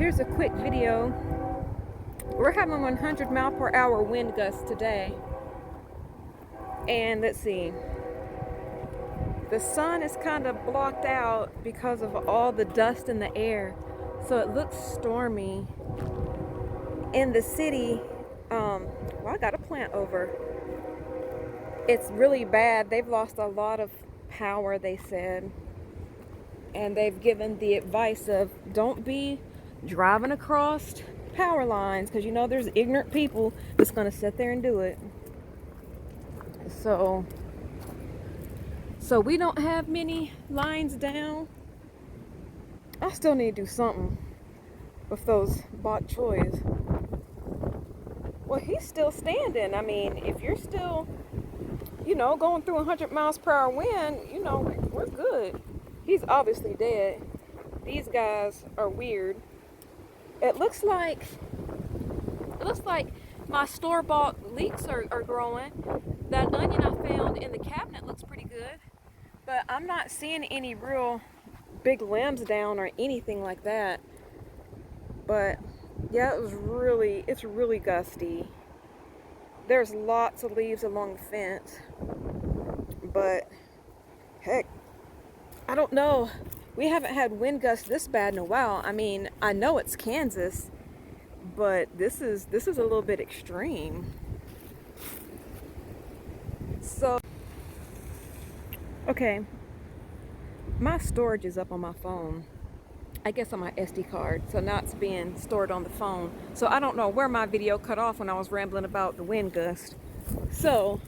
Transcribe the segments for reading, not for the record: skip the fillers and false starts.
Here's a quick video. We're having 100-mile-per-hour wind gusts today. And let's see. The sun is kind of blocked out because of all the dust in the air. So it looks stormy. In the city, well, I got a plant over. It's really bad. They've lost a lot of power, they said. And they've given the advice of don't be driving across power lines, because you know there's ignorant people that's going to sit there and do it. So we don't have many lines down. I still need to do something with those bok choys. Well, he's still standing. I mean, if you're still, going through 100 miles per hour wind, we're good. He's obviously dead. These guys are weird. It looks like my store-bought leeks are growing. That onion I found in the cabinet looks pretty good, but I'm not seeing any real big limbs down or anything like that. But yeah, it's really gusty. There's lots of leaves along the fence, but heck, I don't know. We haven't had wind gusts this bad in a while. I mean, I know it's Kansas, but this is a little bit extreme. So, okay, my storage is up on my phone. I guess on my SD card. So now it's being stored on the phone. So I don't know where my video cut off when I was rambling about the wind gust. So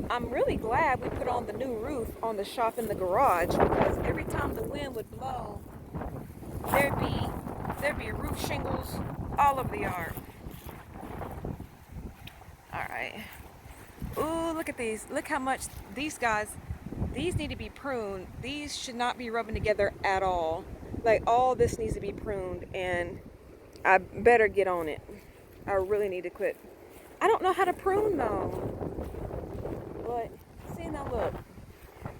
I'm really glad we put on the new roof on the shop in the garage, because every time the wind would blow, there'd be roof shingles all over the yard. All right. Ooh, look at these. Look how much these need to be pruned. These should not be rubbing together at all. Like, all this needs to be pruned, and I better get on it. I really need to quit. I don't know how to prune though. But see, now look.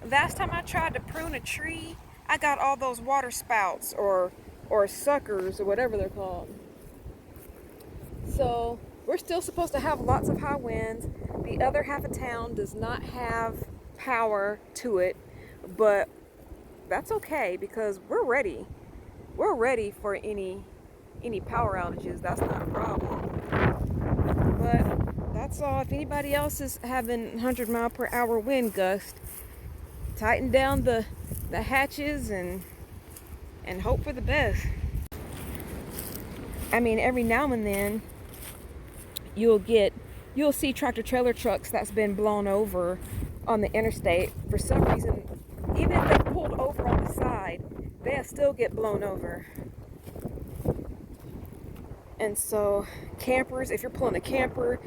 Last time I tried to prune a tree, I got all those water spouts or suckers or whatever they're called. So we're still supposed to have lots of high winds. The other half of town does not have power to it, but that's okay because we're ready. We're ready for any power outages. That's not a problem. But that's all. If anybody else is having 100-mile-per-hour wind gust, tighten down the hatches and hope for the best. I mean, every now and then you'll see tractor trailer trucks that's been blown over on the interstate. For some reason, even if they pulled over on the side, they'll still get blown over. And so campers, if you're pulling a camper,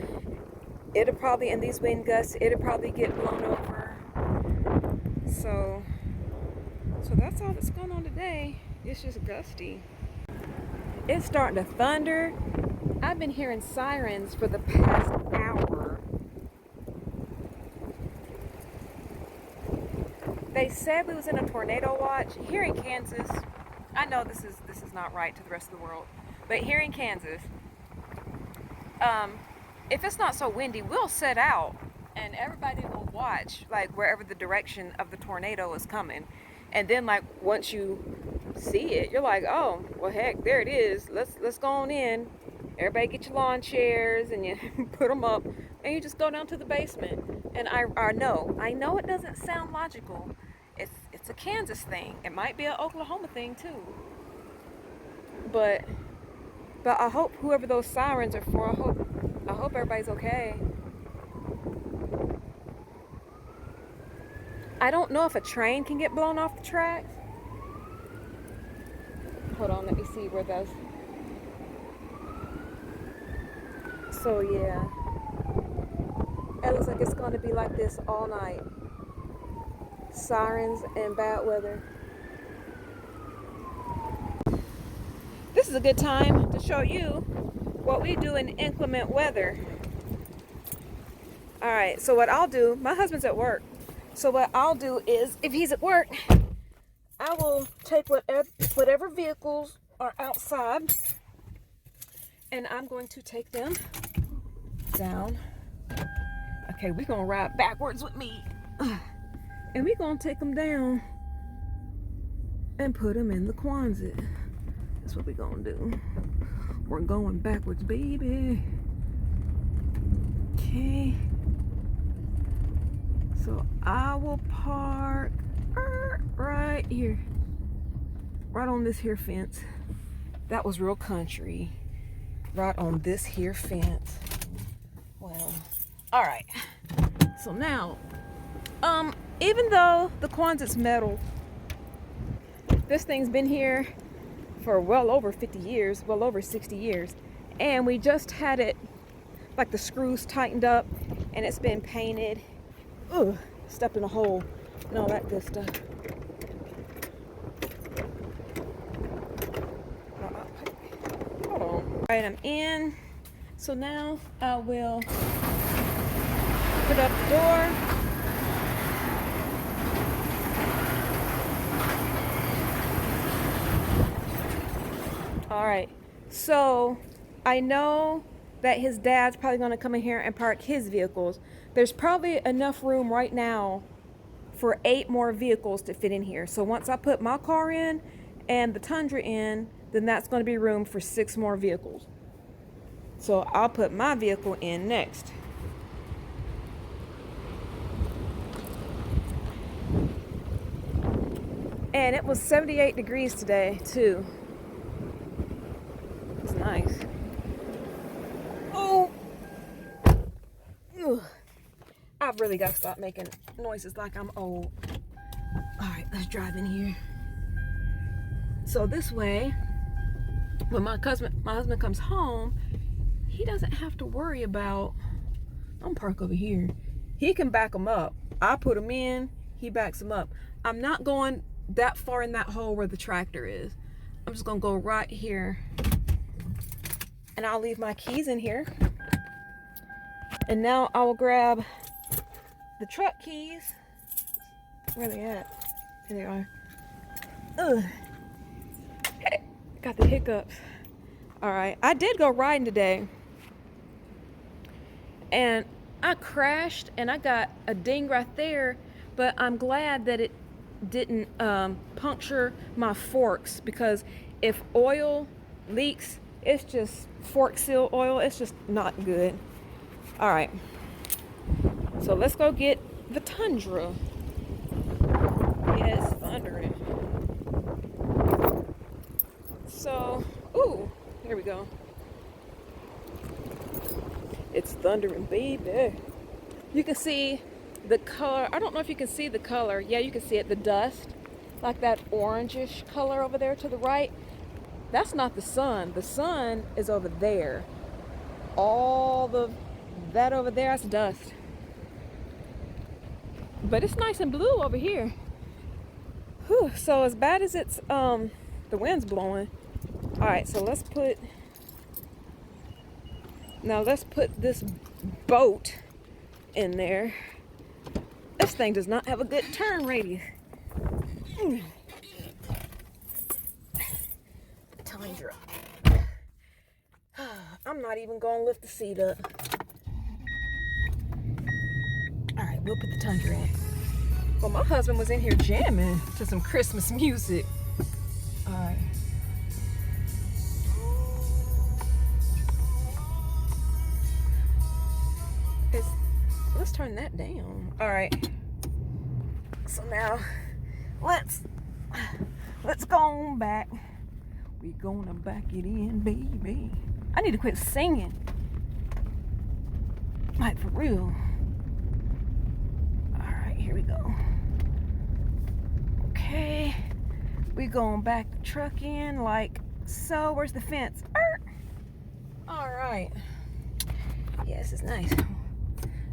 it'll probably, in these wind gusts, it'll probably get blown over. So that's all that's going on today. It's just gusty. It's starting to thunder. I've been hearing sirens for the past hour. They said we was in a tornado watch here in Kansas. I know this is not right to the rest of the world, but here in Kansas, if it's not so windy, we'll set out and everybody will watch, like, wherever the direction of the tornado is coming. And then, like, once you see it, you're like, oh, well, heck, there it is. Let's go on in. Everybody get your lawn chairs and you put them up and you just go down to the basement. And I know it doesn't sound logical. It's a Kansas thing. It might be an Oklahoma thing too. But I hope whoever those sirens are for, I hope everybody's okay. I don't know if a train can get blown off the tracks. Hold on, let me see where those. So yeah, it looks like it's going to be like this all night. Sirens and bad weather. This is a good time to show you what we do in inclement weather. All right, so what I'll do, my husband's at work, So what I'll do is, if he's at work, I will take whatever vehicles are outside, and I'm going to take them down. Okay, we're gonna ride backwards with me, and we're gonna take them down and put them in the Quonset. That's what we're gonna do. We're going backwards, baby. Okay. So I will park right here, right on this here fence. That was real country. Right on this here fence. Well, all right. So now, even though the Quonset's metal, this thing's been here for well over 50 years, well over 60 years, and we just had it, like the screws tightened up, and it's been painted. Ugh, stepped in a hole and all that good stuff. Hold on. All right, I'm in. So now I will put up the door. All right, so I know that his dad's probably gonna come in here and park his vehicles. There's probably enough room right now for 8 more vehicles to fit in here. So once I put my car in and the Tundra in, then that's gonna be room for 6 more vehicles. So I'll put my vehicle in next. And it was 78 degrees today too. It's nice. Oh, ugh. I've really got to stop making noises like I'm old. All right, let's drive in here. So this way, when my husband comes home, he doesn't have to worry about, I'm parked over here. He can back them up. I put them in, he backs them up. I'm not going that far in that hole where the tractor is. I'm just gonna go right here, and I'll leave my keys in here. And now I will grab the truck keys. Where are they at? Here they are. Ugh. Hey, got the hiccups. All right, I did go riding today, and I crashed and I got a ding right there, but I'm glad that it didn't puncture my forks, because if oil leaks, it's just fork seal oil, it's just not good. All right, so let's go get the Tundra. Yeah, it's thundering. So, ooh, here we go. It's thundering, baby. You can see the color. I don't know if you can see the color. Yeah, you can see it, the dust, like that orangish color over there to the right. That's not the sun. The sun is over there. That over there, that's dust. But it's nice and blue over here. Whew, so as bad as it's, the wind's blowing. All right, so let's put this boat in there. This thing does not have a good turn radius. Tundra. I'm not even gonna lift the seat up. All right, we'll put the Tundra in. Well, my husband was in here jamming to some Christmas music. All right. Let's turn that down. All right. So now, let's go on back. We gonna back it in, baby. I need to quit singing. Like, for real. All right, here we go. Okay. We gonna back the truck in like so. Where's the fence? All right. Yes, it's nice.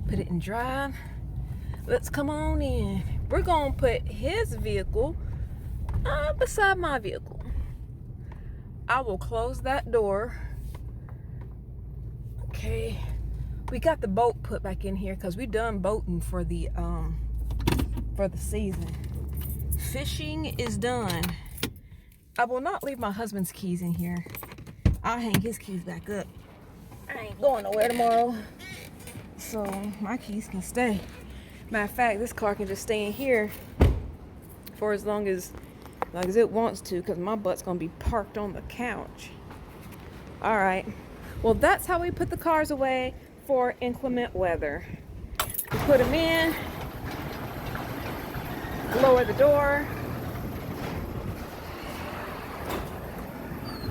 Put it in drive. Let's come on in. We're gonna put his vehicle beside my vehicle. I will close that door. Okay, we got the boat put back in here because we done boating for the for the season. Fishing is done. I will not leave my husband's keys in here. I'll hang his keys back up. I ain't going nowhere tomorrow, so my keys can stay. Matter of fact, this car can just stay in here for as long as it wants to, because my butt's gonna be parked on the couch. All right, well, that's how we put the cars away for inclement weather. We put them in, lower the door,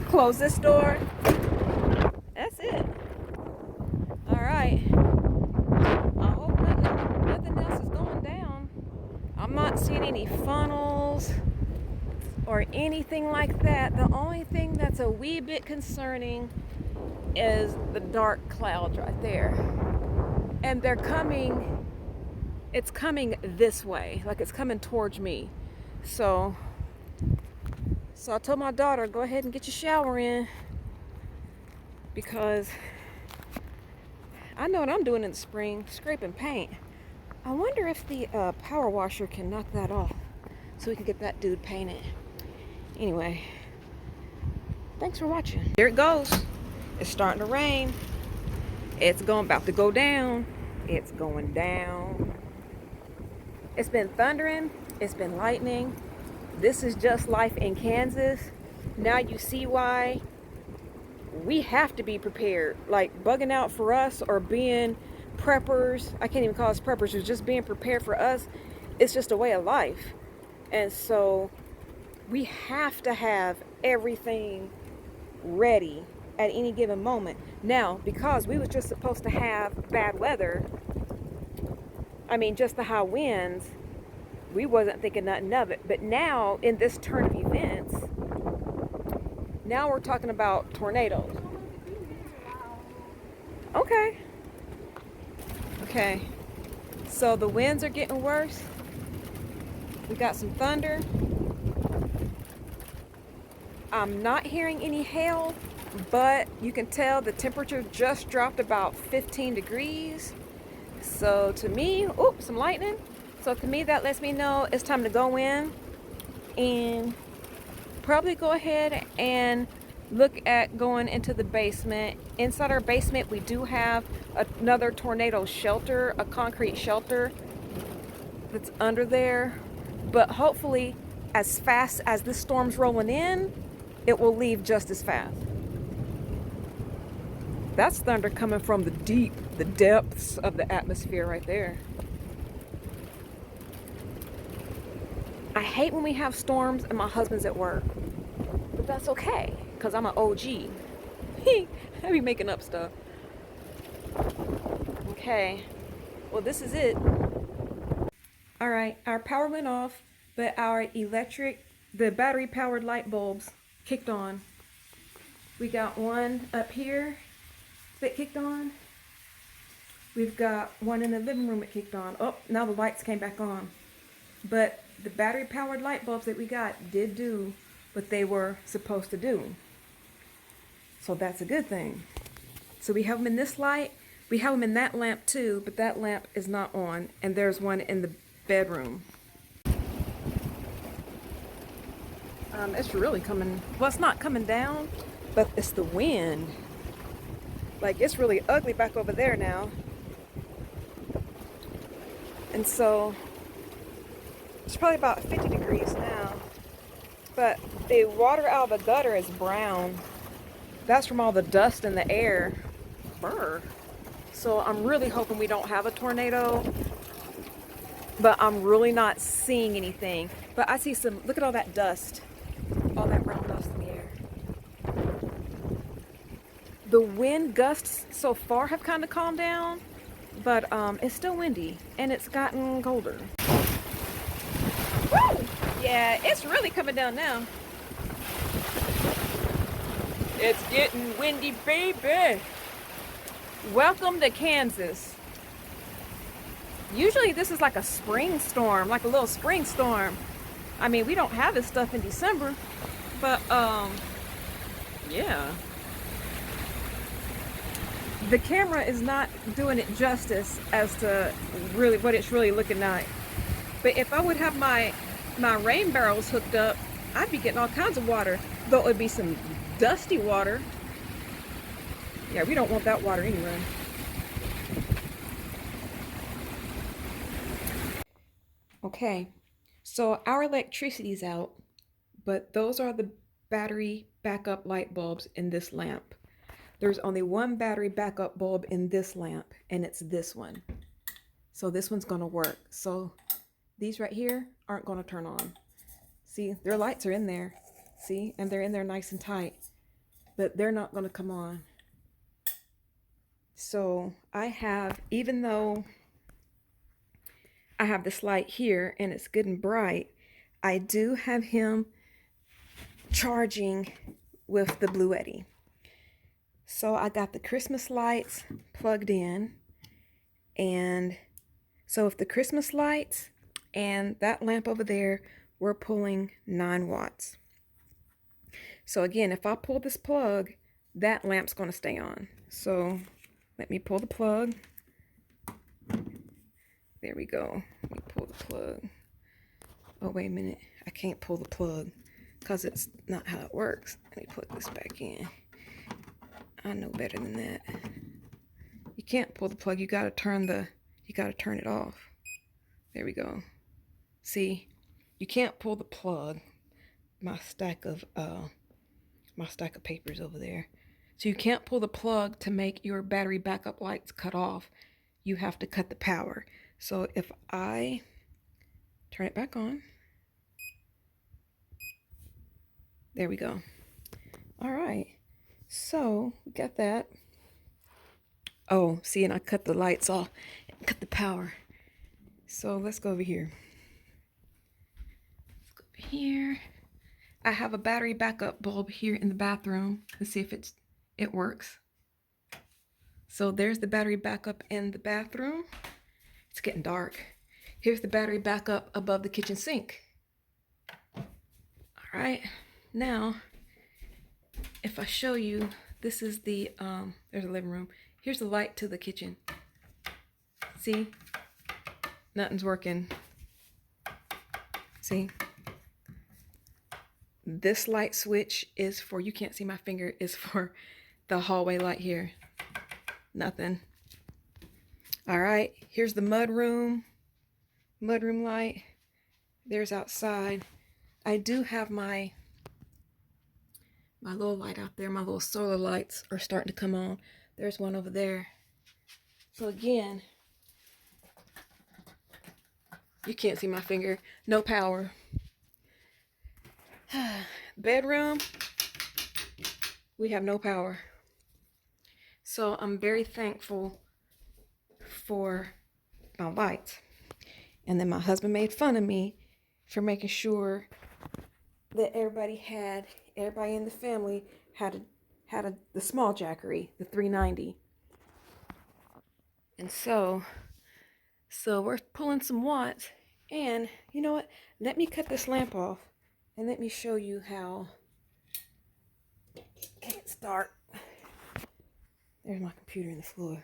close this door. That's it. All right. I hope nothing else is going down. I'm not seeing any funnels or anything like that. The only thing that's a wee bit concerning is the dark clouds right there. And they're coming, it's coming this way, like it's coming towards me. So I told my daughter, go ahead and get your shower in, because I know what I'm doing in the spring, scraping paint. I wonder if the power washer can knock that off so we can get that dude painted. Anyway, thanks for watching. Here it goes. It's starting to rain. It's about to go down. It's going down. It's been thundering. It's been lightning. This is just life in Kansas. Now you see why we have to be prepared. Like, bugging out for us or being preppers, I can't even call us preppers, it's just being prepared for us. It's just a way of life. And so we have to have everything ready at any given moment. Now, because we was just supposed to have bad weather, I mean, just the high winds, we wasn't thinking nothing of it. But now, in this turn of events, now we're talking about tornadoes. Okay. Okay. So the winds are getting worse. We got some thunder. I'm not hearing any hail, but you can tell the temperature just dropped about 15 degrees. So to me, some lightning. So to me, that lets me know it's time to go in and probably go ahead and look at going into the basement. Inside our basement, we do have another tornado shelter, a concrete shelter that's under there. But hopefully, as fast as this storm's rolling in, it will leave just as fast. That's thunder coming from the depths of the atmosphere right there. I hate when we have storms and my husband's at work, but that's okay, because I'm an OG. I be making up stuff. Okay, well, this is it. All right, our power went off, but the battery powered light bulbs kicked on. We got one up here that kicked on. We've got one in the living room that kicked on. Oh, now the lights came back on. But the battery powered light bulbs that we got did do what they were supposed to do. So that's a good thing. So we have them in this light. We have them in that lamp too, but that lamp is not on. And there's one in the bedroom. It's really coming, well, it's not coming down, but it's the wind. Like, it's really ugly back over there now. And so it's probably about 50 degrees now. But the water out of the gutter is brown. That's from all the dust in the air. Brr. So I'm really hoping we don't have a tornado. But I'm really not seeing anything. But I see some, look at all that dust. All that brown dust in the air. The wind gusts so far have kind of calmed down, but it's still windy and it's gotten colder. Woo! Yeah, it's really coming down now. It's getting windy, baby. Welcome to Kansas. Usually this is like a spring storm, like a little spring storm. I mean, we don't have this stuff in December, but yeah. The camera is not doing it justice as to really what it's really looking like. But if I would have my rain barrels hooked up, I'd be getting all kinds of water. Though it would be some dusty water. Yeah, we don't want that water anyway. Okay, so our electricity's out, but those are the battery backup light bulbs in this lamp. There's only one battery backup bulb in this lamp, and it's this one. So this one's gonna work. So these right here aren't gonna turn on. See, their lights are in there. See, and they're in there nice and tight, but they're not gonna come on. So I have, even though I have this light here and it's good and bright, I do have him charging with the Bluetti. So I got the Christmas lights plugged in, and so if the Christmas lights and that lamp over there, we're pulling 9 watts. So again, if I pull this plug, that lamp's going to stay on. So let me pull the plug. There we go. Let me pull the plug. Oh, wait a minute. I can't pull the plug because it's not how it works. Let me put this back in. I know better than that. You can't pull the plug. You got to turn it off. There we go. See, you can't pull the plug. My stack of papers over there. So you can't pull the plug to make your battery backup lights cut off. You have to cut the power. So if I turn it back on, there we go. All right, so we got that. Oh, see, and I cut the lights off, cut the power. So let's go over here. Let's go over here. I have a battery backup bulb here in the bathroom. Let's see if it works. So there's the battery backup in the bathroom. It's getting dark. Here's the battery backup above the kitchen sink. All right, now if I show you, this is the there's a living room. Here's the light to the kitchen. See, nothing's working. See, this light switch is for, you can't see my finger, is for the hallway light here. Nothing. All right, here's the mudroom light. There's outside. I do have my little light out there. My little solar lights are starting to come on. There's one over there. So again, you can't see my finger. No power. Bedroom, we have no power. So I'm very thankful for my lights. And then my husband made fun of me for making sure that everybody in the family had the small Jackery, the 390. And so we're pulling some watts. And you know what? Let me cut this lamp off and let me show you how. Can't start. There's my computer in the floor.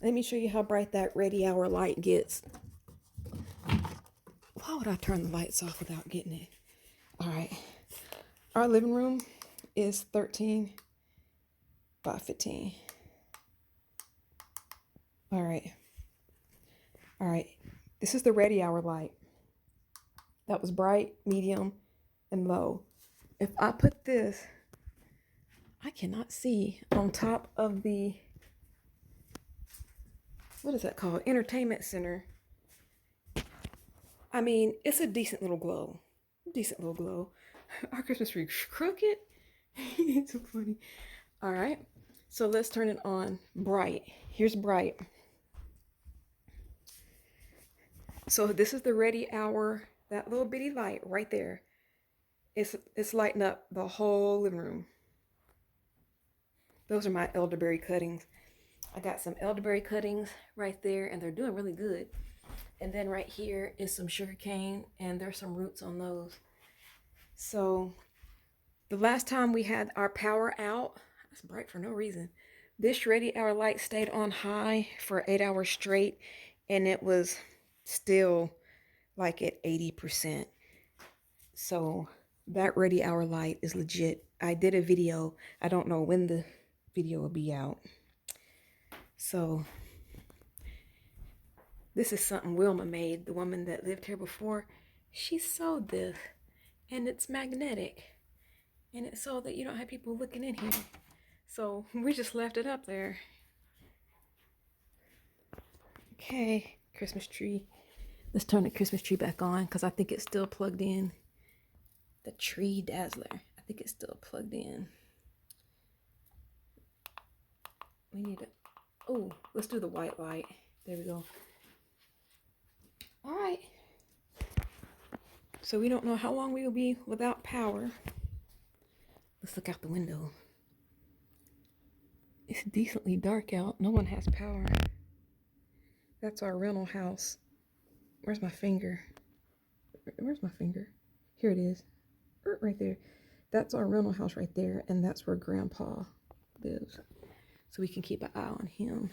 Let me show you how bright that ready hour light gets. Why would I turn the lights off without getting it? All right. Our living room is 13 by 15. All right. All right. This is the ready hour light. That was bright, medium, and low. If I put this, I cannot see on top of the, what is that called? Entertainment center. I mean, it's a decent little glow. Decent little glow. Our Christmas tree crooked. It's so funny. All right. So let's turn it on bright. Here's bright. So this is the ready hour, that little bitty light right there. It's lighting up the whole living room. Those are my elderberry cuttings. I got some elderberry cuttings right there, and they're doing really good. And then right here is some sugar cane, and there's some roots on those. So the last time we had our power out, it's bright for no reason. This ready hour light stayed on high for 8 hours straight, and it was still like at 80%. So that ready hour light is legit. I did a video. I don't know when the video will be out. So this is something Wilma made, the woman that lived here before. She sewed this, and it's magnetic. And it's so that you don't have people looking in here. So we just left it up there. Okay, Christmas tree. Let's turn the Christmas tree back on because I think it's still plugged in. The tree dazzler. I think it's still plugged in. We need to, oh, let's do the white light. There we go. All right. So we don't know how long we will be without power. Let's look out the window. It's decently dark out. No one has power. That's our rental house. Where's my finger? Where's my finger? Here it is. Right there. That's our rental house right there, and that's where Grandpa lives. So we can keep an eye on him.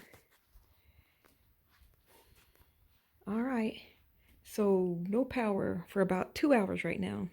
All right. So no power for about 2 hours right now.